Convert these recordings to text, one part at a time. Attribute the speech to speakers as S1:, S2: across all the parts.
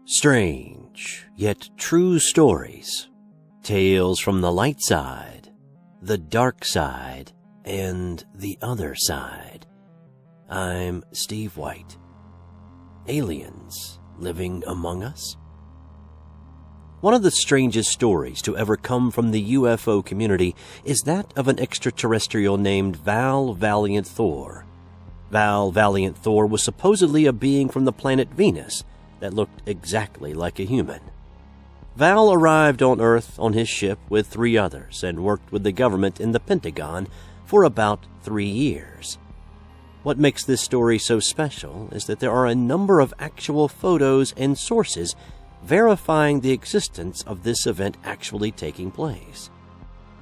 S1: Strange, yet true stories. Tales from the light side, the dark side, and the other side. I'm Steve White. Aliens living among us? One of the strangest stories to ever come from the UFO community is that of an extraterrestrial named Val Valiant Thor. Val Valiant Thor was supposedly a being from the planet Venus that looked exactly like a human. Val arrived on Earth on his ship with 3 others and worked with the government in the Pentagon for about 3 years. What makes this story so special is that there are a number of actual photos and sources verifying the existence of this event actually taking place.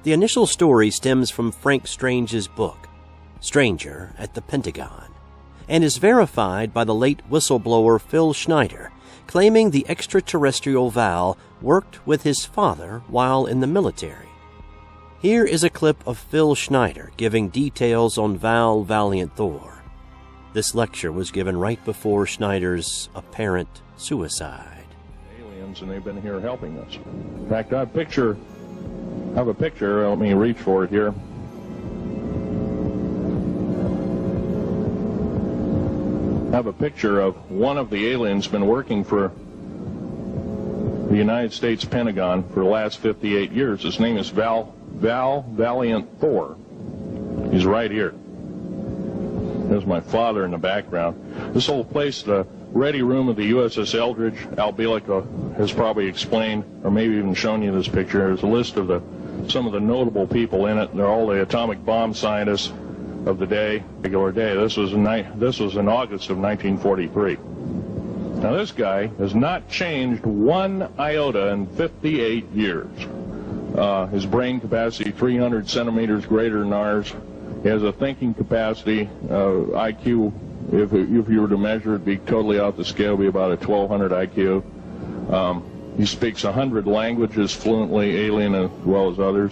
S1: The initial story stems from Frank Strange's book, Stranger at the Pentagon, and is verified by the late whistleblower Phil Schneider, claiming the extraterrestrial Val worked with his father while in the military. Here is a clip of Phil Schneider giving details on Val Valiant Thor. This lecture was given right before Schneider's apparent suicide.
S2: Aliens, and they've been here helping us. In fact, I have a picture. Let me reach for it here. I have a picture of one of the aliens been working for the United States Pentagon for the last 58 years. His name is Val Valiant Thor. He's right here. There's my father in the background. This whole place, the ready room of the USS Eldridge, Al Bielek has probably explained, or maybe even shown you this picture. There's a list of some of the notable people in it. They're all the atomic bomb scientists of the day, regular day. This was in August of 1943. Now this guy has not changed one iota in 58 years. His brain capacity 300 centimeters greater than ours. He has a thinking capacity, IQ, if you were to measure it, be totally off the scale, be about a 1200 IQ. He speaks 100 languages fluently, alien as well as others.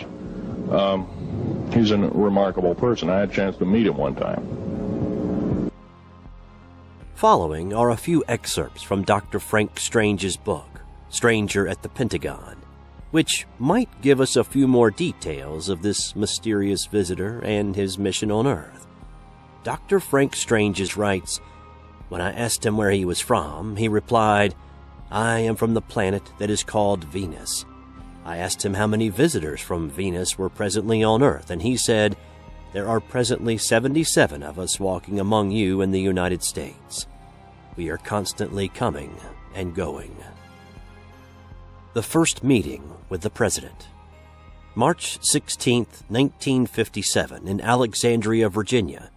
S2: He's a remarkable person. I had a chance to meet him one time.
S1: Following are a few excerpts from Dr. Frank Strange's book, Stranger at the Pentagon, which might give us a few more details of this mysterious visitor and his mission on Earth. Dr. Frank Strange writes, "When I asked him where he was from, he replied, 'I am from the planet that is called Venus.' I asked him how many visitors from Venus were presently on Earth, and he said, 'There are presently 77 of us walking among you in the United States. We are constantly coming and going.'" The first meeting with the President. March 16, 1957, in Alexandria, Virginia.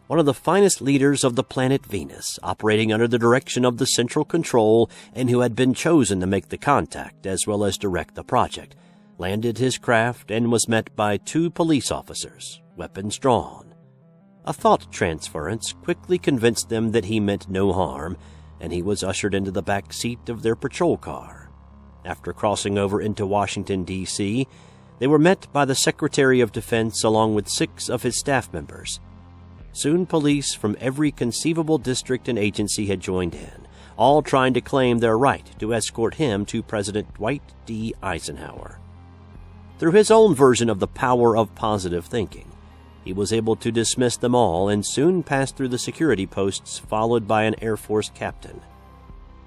S1: One of the finest leaders of the planet Venus, operating under the direction of the Central Control and who had been chosen to make the contact as well as direct the project, landed his craft and was met by 2 police officers, weapons drawn. A thought transference quickly convinced them that he meant no harm, and he was ushered into the back seat of their patrol car. After crossing over into Washington, D.C., they were met by the Secretary of Defense along with 6 of his staff members. Soon police from every conceivable district and agency had joined in, all trying to claim their right to escort him to President Dwight D. Eisenhower. Through his own version of the power of positive thinking, he was able to dismiss them all and soon passed through the security posts followed by an Air Force captain.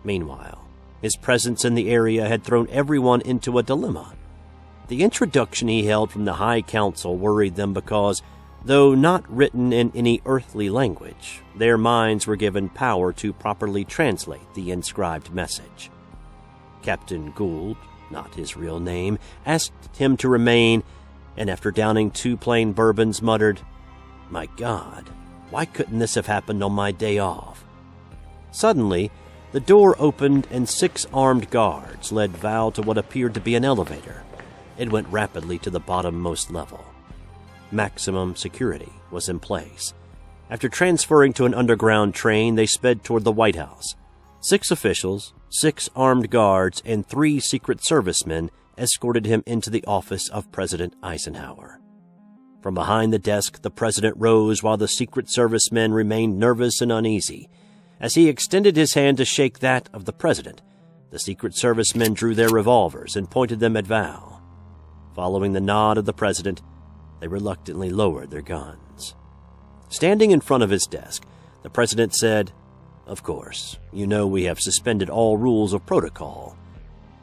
S1: Meanwhile, his presence in the area had thrown everyone into a dilemma. The introduction he held from the High Council worried them because, though not written in any earthly language, their minds were given power to properly translate the inscribed message. Captain Gould, not his real name, asked him to remain, and after downing 2 plain bourbons muttered, "My God, why couldn't this have happened on my day off?" Suddenly, the door opened and 6 armed guards led Val to what appeared to be an elevator. It went rapidly to the bottommost level. Maximum security was in place. After transferring to an underground train, they sped toward the White House. 6 officials, 6 armed guards, and 3 Secret Servicemen escorted him into the office of President Eisenhower. From behind the desk, the president rose while the Secret Service men remained nervous and uneasy. As he extended his hand to shake that of the president, The Secret Service men drew their revolvers and pointed them at Val. Following the nod of the president, they reluctantly lowered their guns. Standing in front of his desk, the president said, "Of course, you know we have suspended all rules of protocol.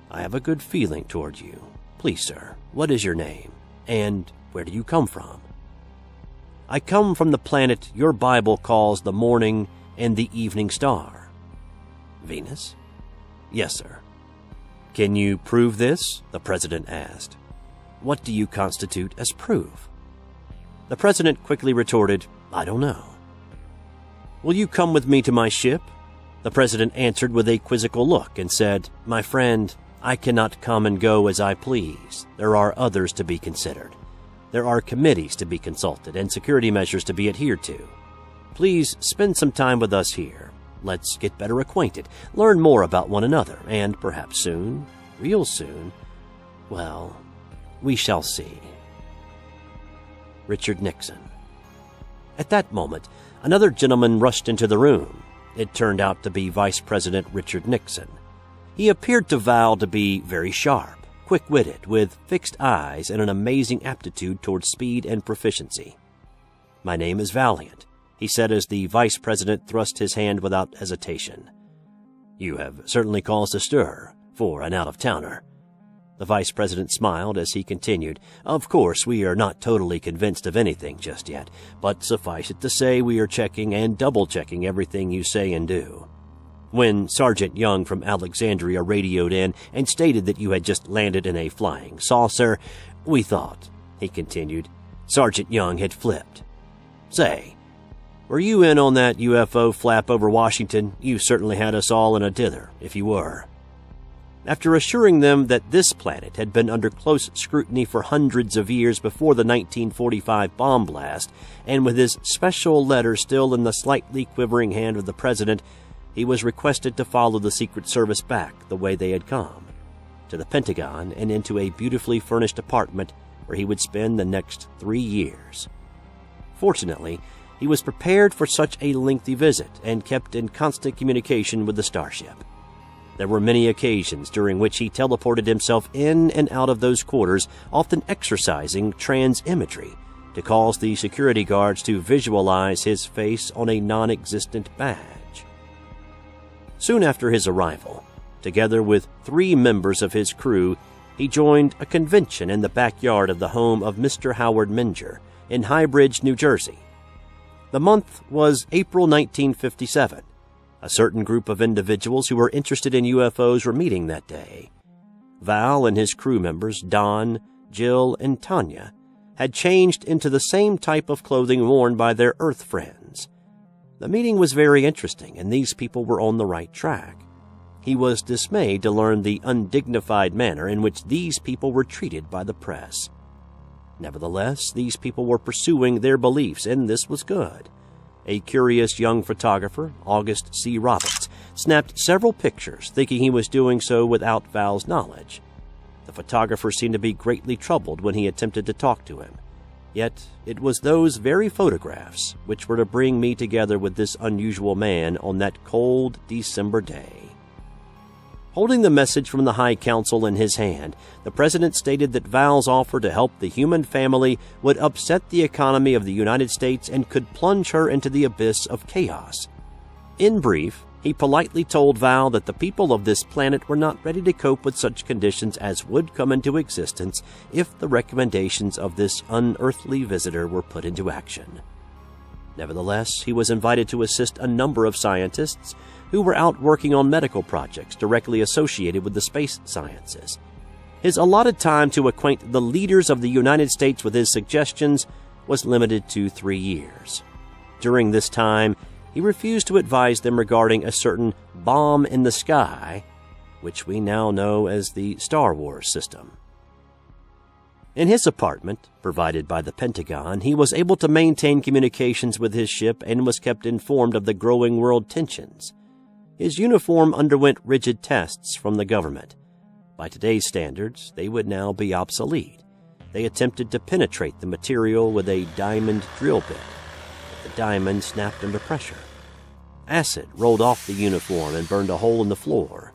S1: I have a good feeling toward you. Please, sir, what is your name? And where do you come from?" "I come from the planet your Bible calls the morning and the evening star." "Venus?" "Yes, sir." "Can you prove this?" the president asked. "What do you constitute as proof?" The president quickly retorted, "I don't know." "Will you come with me to my ship?" The president answered with a quizzical look and said, "My friend, I cannot come and go as I please. There are others to be considered. There are committees to be consulted and security measures to be adhered to. Please spend some time with us here. Let's get better acquainted, learn more about one another, and perhaps soon, real soon, well, we shall see." Richard Nixon. At that moment, another gentleman rushed into the room. It turned out to be Vice President Richard Nixon. He appeared to Val to be very sharp, quick-witted, with fixed eyes and an amazing aptitude toward speed and proficiency. "My name is Valiant," he said as the vice president thrust his hand without hesitation. "You have certainly caused a stir for an out-of-towner." The vice president smiled as he continued, "Of course, we are not totally convinced of anything just yet, but suffice it to say we are checking and double-checking everything you say and do. When Sergeant Young from Alexandria radioed in and stated that you had just landed in a flying saucer, we thought," he continued, "Sergeant Young had flipped. Say, were you in on that UFO flap over Washington? You certainly had us all in a dither, if you were." After assuring them that this planet had been under close scrutiny for hundreds of years before the 1945 bomb blast, and with his special letter still in the slightly quivering hand of the president, he was requested to follow the Secret Service back the way they had come, to the Pentagon and into a beautifully furnished apartment where he would spend the next 3 years. Fortunately, he was prepared for such a lengthy visit and kept in constant communication with the starship. There were many occasions during which he teleported himself in and out of those quarters, often exercising trans-imagery to cause the security guards to visualize his face on a non-existent badge. Soon after his arrival, together with 3 members of his crew, he joined a convention in the backyard of the home of Mr. Howard Menger in High Bridge, New Jersey. The month was April 1957. A certain group of individuals who were interested in UFOs were meeting that day. Val and his crew members, Don, Jill, and Tanya, had changed into the same type of clothing worn by their Earth friends. The meeting was very interesting, and these people were on the right track. He was dismayed to learn the undignified manner in which these people were treated by the press. Nevertheless, these people were pursuing their beliefs, and this was good. A curious young photographer, August C. Roberts, snapped several pictures, thinking he was doing so without Val's knowledge. The photographer seemed to be greatly troubled when he attempted to talk to him. Yet it was those very photographs which were to bring me together with this unusual man on that cold December day. Holding the message from the High Council in his hand, the president stated that Val's offer to help the human family would upset the economy of the United States and could plunge her into the abyss of chaos. In brief, he politely told Val that the people of this planet were not ready to cope with such conditions as would come into existence if the recommendations of this unearthly visitor were put into action. Nevertheless, he was invited to assist a number of scientists who were out working on medical projects directly associated with the space sciences. His allotted time to acquaint the leaders of the United States with his suggestions was limited to 3 years. During this time, he refused to advise them regarding a certain bomb in the sky, which we now know as the Star Wars system. In his apartment, provided by the Pentagon, he was able to maintain communications with his ship and was kept informed of the growing world tensions. His uniform underwent rigid tests from the government. By today's standards, they would now be obsolete. They attempted to penetrate the material with a diamond drill bit, but the diamond snapped under pressure. Acid rolled off the uniform and burned a hole in the floor.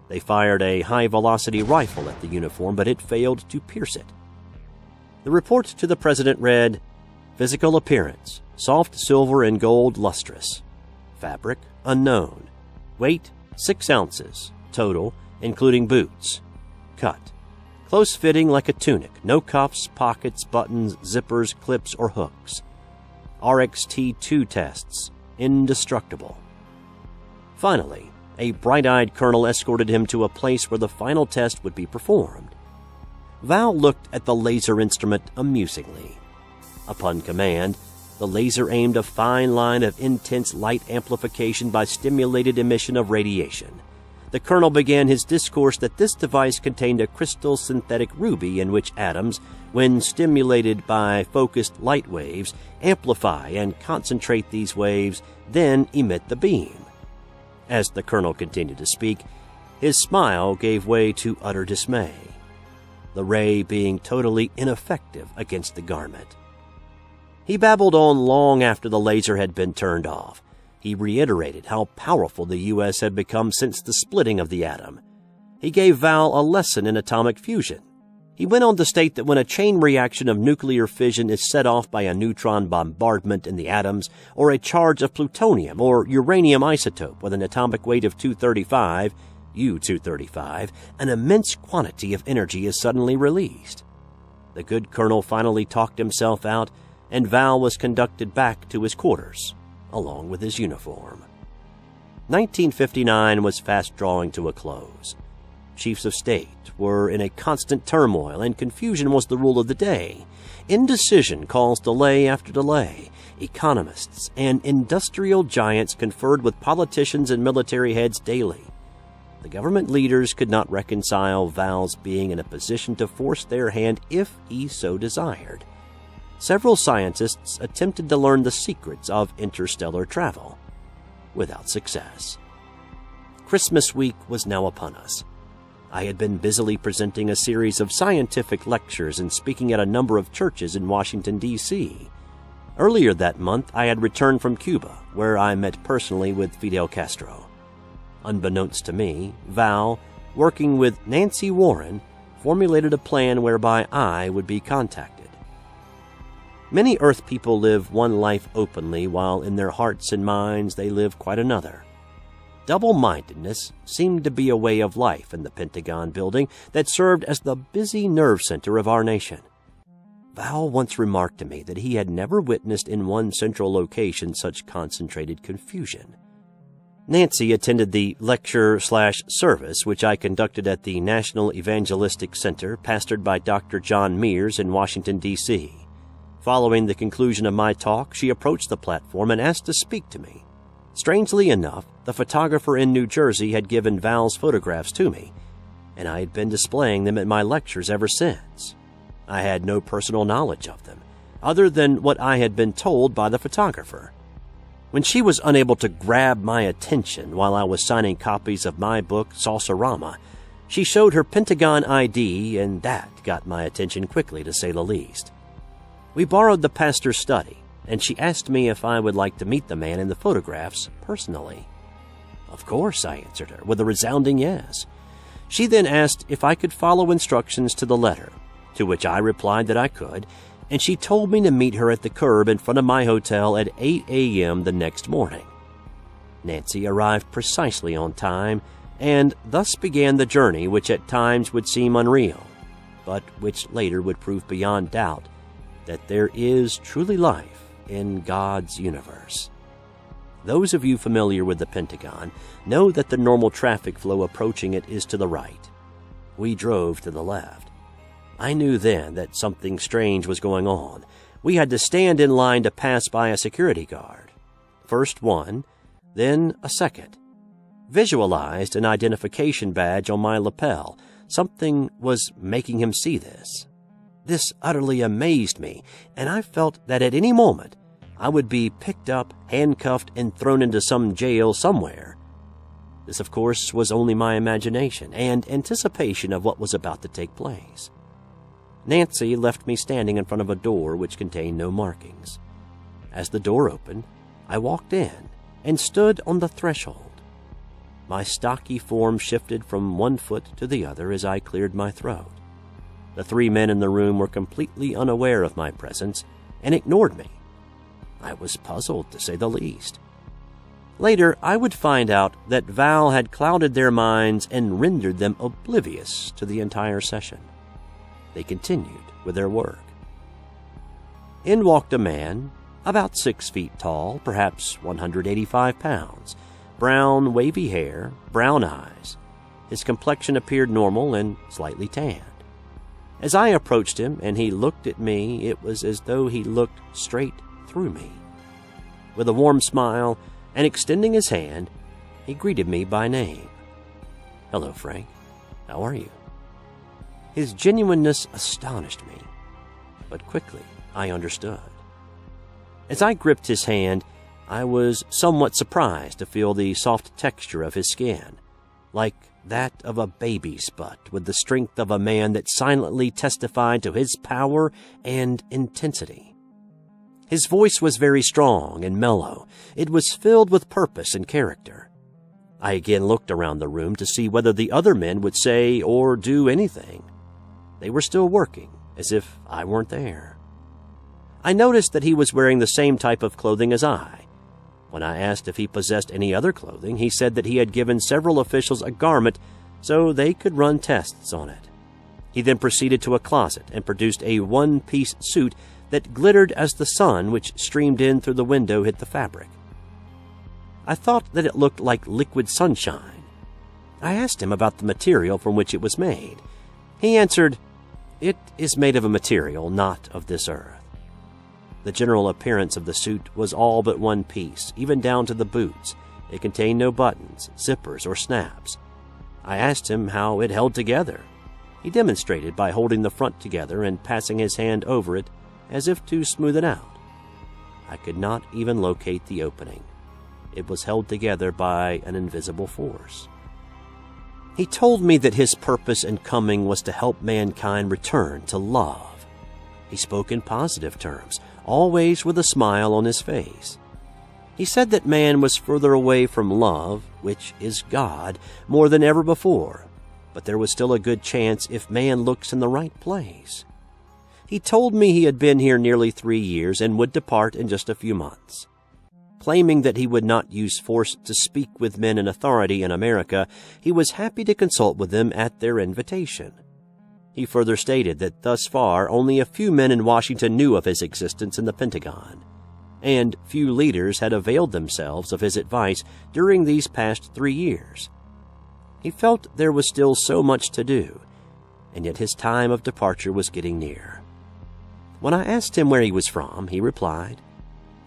S1: They fired a high-velocity rifle at the uniform, but it failed to pierce it. The report to the president read, "Physical appearance, soft silver and gold lustrous. Fabric, unknown. Weight, 6 ounces. Total, including boots. Cut. Close-fitting like a tunic. No cuffs, pockets, buttons, zippers, clips, or hooks. RXT2 tests. Indestructible." Finally, a bright-eyed colonel escorted him to a place where the final test would be performed. Val looked at the laser instrument amusingly. Upon command, the laser aimed a fine line of intense light amplification by stimulated emission of radiation. The colonel began his discourse that this device contained a crystal synthetic ruby in which atoms, when stimulated by focused light waves, amplify and concentrate these waves, then emit the beam. As the colonel continued to speak, his smile gave way to utter dismay, the ray being totally ineffective against the garment. He babbled on long after the laser had been turned off. He reiterated how powerful the U.S. had become since the splitting of the atom. He gave Val a lesson in atomic fusion. He went on to state that when a chain reaction of nuclear fission is set off by a neutron bombardment in the atoms, or a charge of plutonium or uranium isotope with an atomic weight of 235, U-235, an immense quantity of energy is suddenly released. The good colonel finally talked himself out, and Val was conducted back to his quarters, along with his uniform. 1959 was fast drawing to a close. Chiefs of state were in a constant turmoil, and confusion was the rule of the day. Indecision caused delay after delay. Economists and industrial giants conferred with politicians and military heads daily. The government leaders could not reconcile Val's being in a position to force their hand if he so desired. Several scientists attempted to learn the secrets of interstellar travel, without success. Christmas week was now upon us. I had been busily presenting a series of scientific lectures and speaking at a number of churches in Washington, D.C. Earlier that month, I had returned from Cuba, where I met personally with Fidel Castro. Unbeknownst to me, Val, working with Nancy Warren, formulated a plan whereby I would be contacted. Many Earth people live one life openly, while in their hearts and minds they live quite another. Double-mindedness seemed to be a way of life in the Pentagon building that served as the busy nerve center of our nation. Val once remarked to me that he had never witnessed in one central location such concentrated confusion. Nancy attended the lecture/service which I conducted at the National Evangelistic Center, pastored by Dr. John Mears in Washington, D.C. Following the conclusion of my talk, she approached the platform and asked to speak to me. Strangely enough, the photographer in New Jersey had given Val's photographs to me, and I had been displaying them at my lectures ever since. I had no personal knowledge of them, other than what I had been told by the photographer. When she was unable to grab my attention while I was signing copies of my book, Saucerama, she showed her Pentagon ID, and that got my attention quickly, to say the least. We borrowed the pastor's study, and she asked me if I would like to meet the man in the photographs personally. Of course, I answered her, with a resounding yes. She then asked if I could follow instructions to the letter, to which I replied that I could, and she told me to meet her at the curb in front of my hotel at 8 a.m. the next morning. Nancy arrived precisely on time, and thus began the journey which at times would seem unreal, but which later would prove beyond doubt that there is truly life in God's universe. Those of you familiar with the Pentagon know that the normal traffic flow approaching it is to the right. We drove to the left. I knew then that something strange was going on. We had to stand in line to pass by a security guard. First one, then a second. Visualized an identification badge on my lapel. Something was making him see this. This utterly amazed me, and I felt that at any moment I would be picked up, handcuffed, and thrown into some jail somewhere. This, of course, was only my imagination and anticipation of what was about to take place. Nancy left me standing in front of a door which contained no markings. As the door opened, I walked in and stood on the threshold. My stocky form shifted from one foot to the other as I cleared my throat. The three men in the room were completely unaware of my presence and ignored me. I was puzzled, to say the least. Later, I would find out that Val had clouded their minds and rendered them oblivious to the entire session. They continued with their work. In walked a man, about 6 feet tall, perhaps 185 pounds, brown, wavy hair, brown eyes. His complexion appeared normal and slightly tanned. As I approached him and he looked at me, it was as though he looked straight through me. With a warm smile and extending his hand, he greeted me by name. "Hello, Frank. How are you?" His genuineness astonished me, but quickly I understood. As I gripped his hand, I was somewhat surprised to feel the soft texture of his skin, like that of a baby's butt, with the strength of a man that silently testified to his power and intensity. His voice was very strong and mellow. It was filled with purpose and character. I again looked around the room to see whether the other men would say or do anything. They were still working, as if I weren't there. I noticed that he was wearing the same type of clothing as I. When I asked if he possessed any other clothing, he said that he had given several officials a garment so they could run tests on it. He then proceeded to a closet and produced a one-piece suit that glittered as the sun which streamed in through the window hit the fabric. I thought that it looked like liquid sunshine. I asked him about the material from which it was made. He answered, "It is made of a material not of this earth." The general appearance of the suit was all but one piece, even down to the boots. It contained no buttons, zippers, or snaps. I asked him how it held together. He demonstrated by holding the front together and passing his hand over it as if to smooth it out. I could not even locate the opening. It was held together by an invisible force. He told me that his purpose in coming was to help mankind return to love. He spoke in positive terms, always with a smile on his face. He said that man was further away from love, which is God, more than ever before, but there was still a good chance if man looks in the right place. He told me he had been here nearly 3 years and would depart in just a few months. Claiming that he would not use force to speak with men in authority in America, he was happy to consult with them at their invitation. He further stated that thus far only a few men in Washington knew of his existence in the Pentagon, and few leaders had availed themselves of his advice during these past 3 years. He felt there was still so much to do, and yet his time of departure was getting near. When I asked him where he was from, he replied,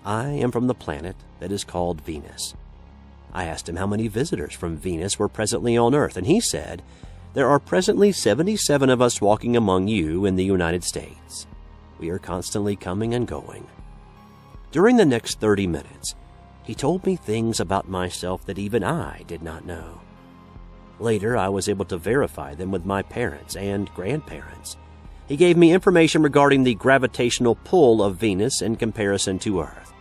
S1: "I am from the planet that is called Venus." I asked him how many visitors from Venus were presently on Earth, and he said, "There are presently 77 of us walking among you in the United States. We are constantly coming and going." During the next 30 minutes, he told me things about myself that even I did not know. Later, I was able to verify them with my parents and grandparents. He gave me information regarding the gravitational pull of Venus in comparison to Earth.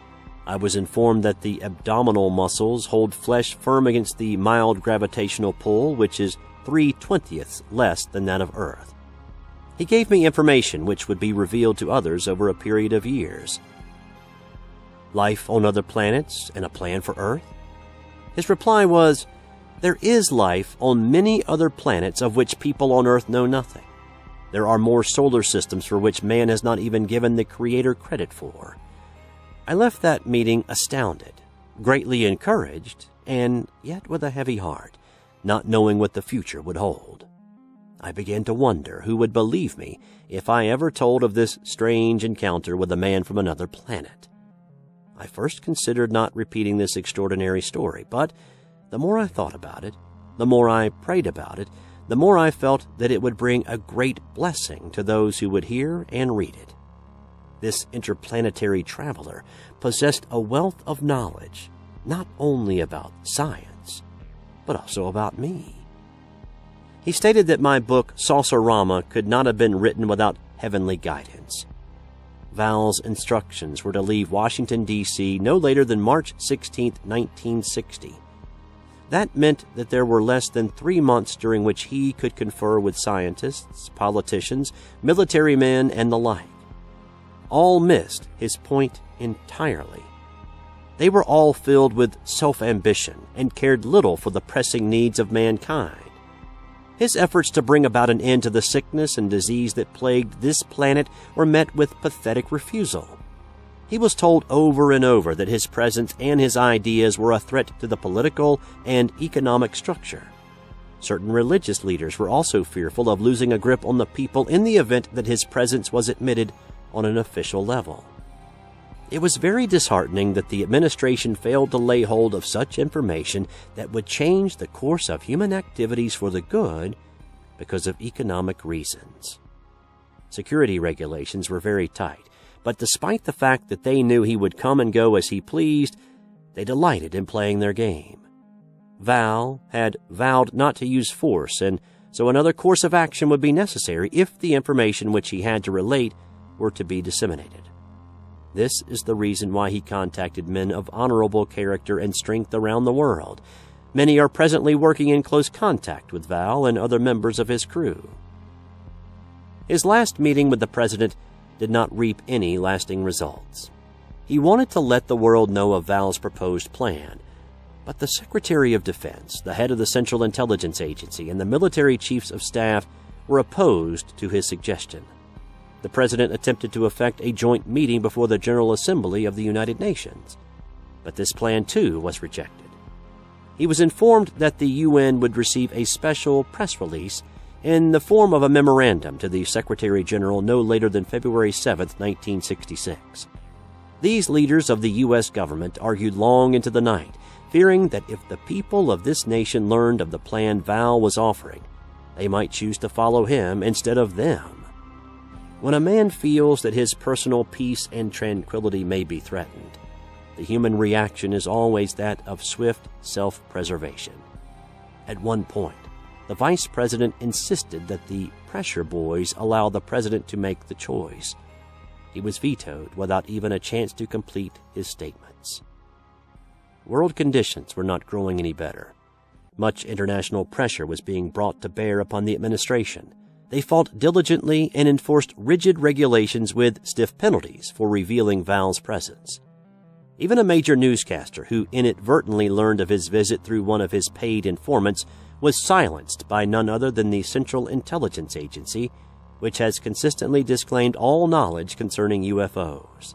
S1: I was informed that the abdominal muscles hold flesh firm against the mild gravitational pull, which is 3/20 less than that of Earth. He gave me information which would be revealed to others over a period of years. Life on other planets and a plan for Earth? His reply was, "There is life on many other planets of which people on Earth know nothing. There are more solar systems for which man has not even given the Creator credit for." I left that meeting astounded, greatly encouraged, and yet with a heavy heart, not knowing what the future would hold. I began to wonder who would believe me if I ever told of this strange encounter with a man from another planet. I first considered not repeating this extraordinary story, but the more I thought about it, the more I prayed about it, the more I felt that it would bring a great blessing to those who would hear and read it. This interplanetary traveler possessed a wealth of knowledge, not only about science, but also about me. He stated that my book, Saucerama, could not have been written without heavenly guidance. Val's instructions were to leave Washington, D.C. no later than March 16, 1960. That meant that there were less than 3 months during which he could confer with scientists, politicians, military men, and the like. All missed his point entirely. They were all filled with self-ambition and cared little for the pressing needs of mankind. His efforts to bring about an end to the sickness and disease that plagued this planet were met with pathetic refusal. He was told over and over that his presence and his ideas were a threat to the political and economic structure. Certain religious leaders were also fearful of losing a grip on the people in the event that his presence was admitted on an official level. It was very disheartening that the administration failed to lay hold of such information that would change the course of human activities for the good because of economic reasons. Security regulations were very tight, but despite the fact that they knew he would come and go as he pleased, they delighted in playing their game. Val had vowed not to use force, and so another course of action would be necessary if the information which he had to relate were to be disseminated. This is the reason why he contacted men of honorable character and strength around the world. Many are presently working in close contact with Val and other members of his crew. His last meeting with the president did not reap any lasting results. He wanted to let the world know of Val's proposed plan, but the Secretary of Defense, the head of the Central Intelligence Agency, and the military chiefs of staff were opposed to his suggestion. The president attempted to effect a joint meeting before the General Assembly of the United Nations, but this plan too was rejected. He was informed that the UN would receive a special press release in the form of a memorandum to the Secretary General no later than February 7, 1966. These leaders of the U.S. government argued long into the night, fearing that if the people of this nation learned of the plan Val was offering, they might choose to follow him instead of them. When a man feels that his personal peace and tranquility may be threatened, the human reaction is always that of swift self-preservation. At one point, the vice president insisted that the pressure boys allow the president to make the choice. He was vetoed without even a chance to complete his statements. World conditions were not growing any better. Much international pressure was being brought to bear upon the administration. They fought diligently and enforced rigid regulations with stiff penalties for revealing Val's presence. Even a major newscaster who inadvertently learned of his visit through one of his paid informants was silenced by none other than the Central Intelligence Agency, which has consistently disclaimed all knowledge concerning UFOs.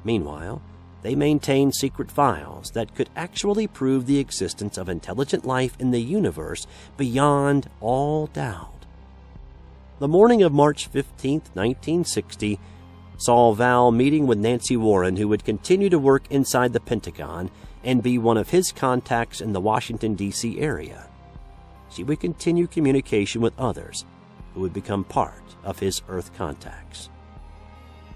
S1: Meanwhile, they maintained secret files that could actually prove the existence of intelligent life in the universe beyond all doubt. The morning of March 15, 1960, saw Val meeting with Nancy Warren, who would continue to work inside the Pentagon and be one of his contacts in the Washington, D.C. area. She would continue communication with others who would become part of his Earth contacts.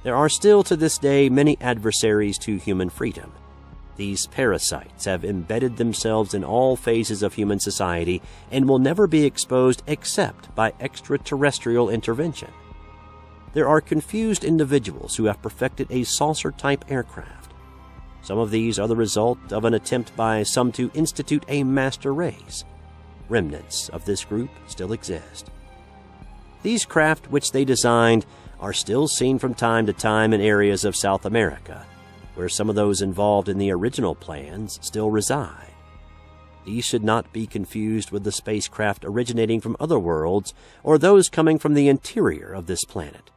S1: There are still to this day many adversaries to human freedom. These parasites have embedded themselves in all phases of human society and will never be exposed except by extraterrestrial intervention. There are confused individuals who have perfected a saucer-type aircraft. Some of these are the result of an attempt by some to institute a master race. Remnants of this group still exist. These craft which they designed are still seen from time to time in areas of South America, where some of those involved in the original plans still reside. These should not be confused with the spacecraft originating from other worlds or those coming from the interior of this planet.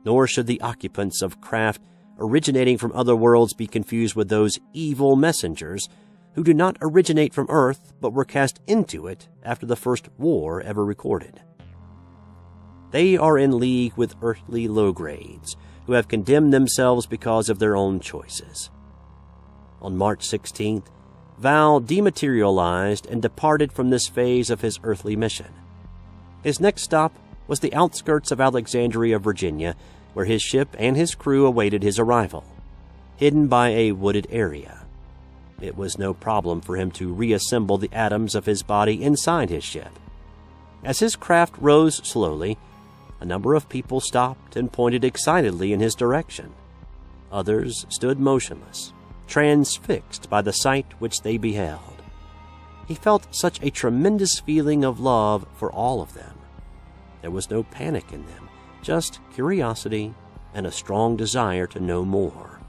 S1: Nor should the occupants of craft originating from other worlds be confused with those evil messengers who do not originate from Earth but were cast into it after the first war ever recorded. They are in league with earthly low-grades, who have condemned themselves because of their own choices. On March 16th, Val dematerialized and departed from this phase of his earthly mission. His next stop was the outskirts of Alexandria, Virginia, where his ship and his crew awaited his arrival, hidden by a wooded area. It was no problem for him to reassemble the atoms of his body inside his ship. As his craft rose slowly, a number of people stopped and pointed excitedly in his direction. Others stood motionless, transfixed by the sight which they beheld. He felt such a tremendous feeling of love for all of them. There was no panic in them, just curiosity and a strong desire to know more.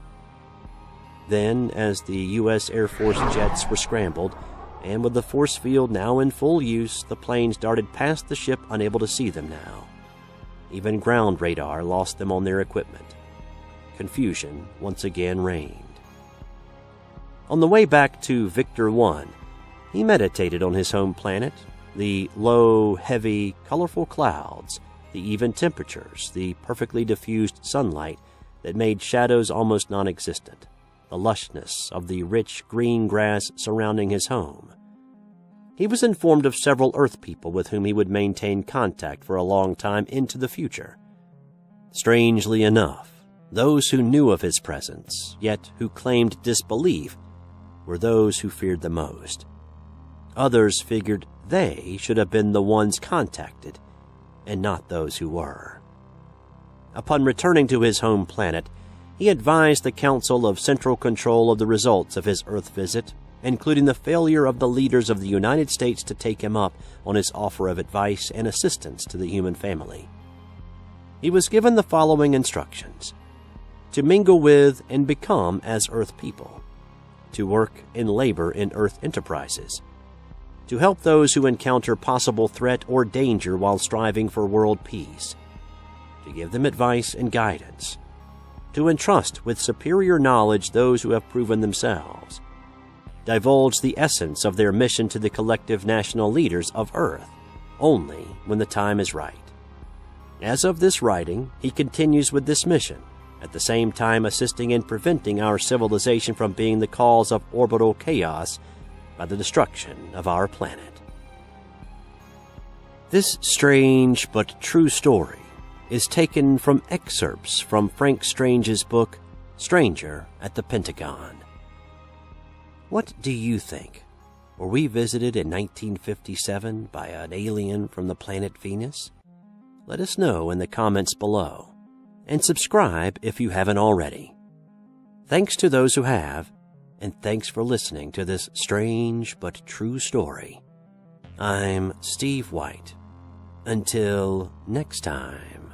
S1: Then, as the U.S. Air Force jets were scrambled, and with the force field now in full use, the planes darted past the ship, unable to see them now. Even ground radar lost them on their equipment. Confusion once again reigned. On the way back to Victor 1, he meditated on his home planet, the low, heavy, colorful clouds, the even temperatures, the perfectly diffused sunlight that made shadows almost non-existent, the lushness of the rich green grass surrounding his home. He was informed of several Earth people with whom he would maintain contact for a long time into the future. Strangely enough, those who knew of his presence, yet who claimed disbelief, were those who feared the most. Others figured they should have been the ones contacted, and not those who were. Upon returning to his home planet, he advised the Council of Central Control of the results of his Earth visit, including the failure of the leaders of the United States to take him up on his offer of advice and assistance to the human family. He was given the following instructions: to mingle with and become as Earth people, to work and labor in Earth enterprises, to help those who encounter possible threat or danger while striving for world peace, to give them advice and guidance, to entrust with superior knowledge those who have proven themselves, divulge the essence of their mission to the collective national leaders of Earth, only when the time is right. As of this writing, he continues with this mission, at the same time assisting in preventing our civilization from being the cause of orbital chaos by the destruction of our planet. This strange but true story is taken from excerpts from Frank Strange's book, Stranger at the Pentagon. What do you think? Were we visited in 1957 by an alien from the planet Venus? Let us know in the comments below, and subscribe if you haven't already. Thanks to those who have, and thanks for listening to this strange but true story. I'm Steve White. Until next time.